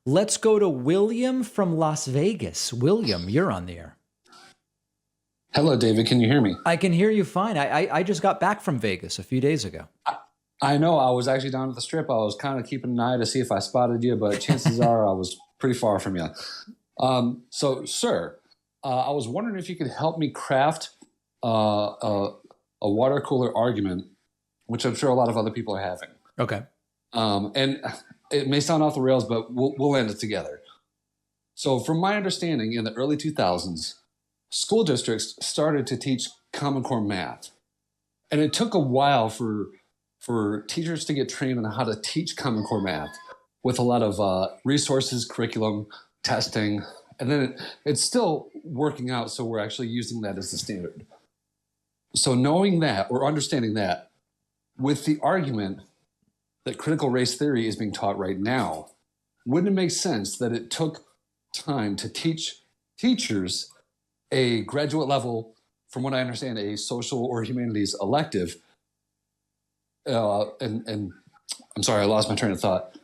Let's go to William from Las Vegas. William, you're on the air. Hello, David. Can you hear me? I can hear you fine. I just got back from Vegas a few days ago. I know. I was actually down at the Strip. I was kind of keeping an eye to see if I spotted you, but chances are I was pretty far from you. Sir, I was wondering if you could help me craft a water cooler argument, which I'm sure a lot of other people are having. Okay. And it may sound off the rails, but we'll end it together. So from my understanding, in the early 2000s, school districts started to teach Common Core math. And it took a while for teachers to get trained on how to teach Common Core math with a lot of resources, curriculum, testing. And then it's still working out, so we're actually using that as the standard. So knowing that, or understanding that, with the argument that critical race theory is being taught right now, wouldn't it make sense that it took time to teach teachers a graduate level, from what I understand, a social or humanities elective? And I'm sorry, I lost my train of thought.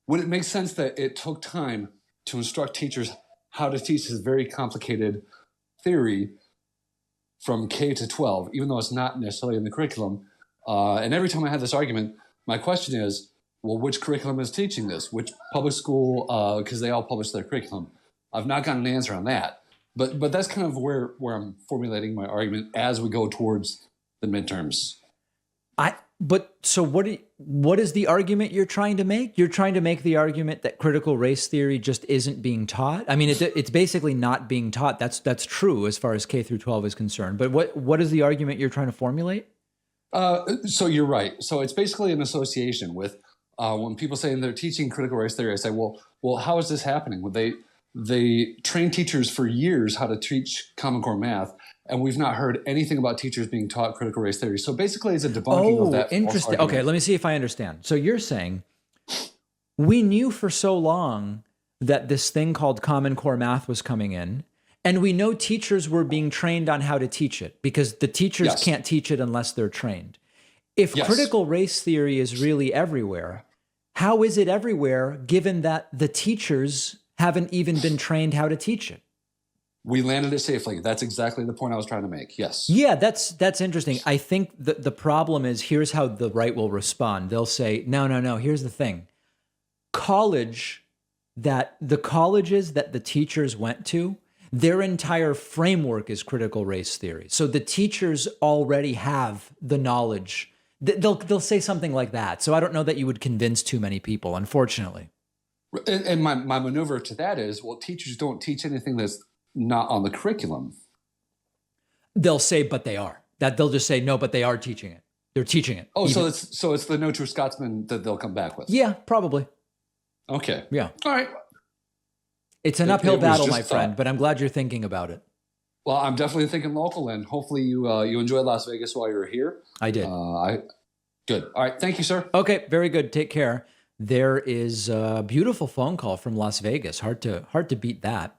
Would it make sense that it took time to instruct teachers how to teach this very complicated theory from K to 12, even though it's not necessarily in the curriculum? And every time I have this argument, my question is, well, which curriculum is teaching this? Which public school, because they all publish their curriculum. I've not gotten an answer on that. But that's kind of where I'm formulating my argument as we go towards the midterms. So what is the argument you're trying to make? You're trying to make the argument that critical race theory just isn't being taught. I mean, it's basically not being taught. That's true as far as K through 12 is concerned. But what is the argument you're trying to formulate? So you're right. So it's basically an association with when people say they're teaching critical race theory. I say, well, how is this happening? Well, they train teachers for years how to teach Common Core math, and we've not heard anything about teachers being taught critical race theory. So basically, it's a debunking of that. Interesting. Okay, let me see if I understand. So you're saying we knew for so long that this thing called Common Core math was coming in, and we know teachers were being trained on how to teach it because the teachers can't teach it unless they're trained. If critical race theory is really everywhere, how is it everywhere given that the teachers haven't even been trained how to teach it? We landed it safely. That's exactly the point I was trying to make. Yes. Yeah, that's interesting. I think the problem is, here's how the right will respond. They'll say, no, here's the thing. The colleges that the teachers went to, their entire framework is critical race theory. So the teachers already have the knowledge. They'll say something like that. So I don't know that you would convince too many people, unfortunately. And my maneuver to that is, well, teachers don't teach anything that's not on the curriculum. They'll say, but they are. That they'll just say, no, but they are teaching it. They're teaching it. Oh, so it's the No True Scotsman that they'll come back with. Yeah, probably. Okay. Yeah. All right. It's an uphill battle, my friend, but I'm glad you're thinking about it. Well, I'm definitely thinking local, and hopefully you enjoyed Las Vegas while you were here. I did. Good. All right. Thank you, sir. Okay. Very good. Take care. There is a beautiful phone call from Las Vegas. Hard to beat that.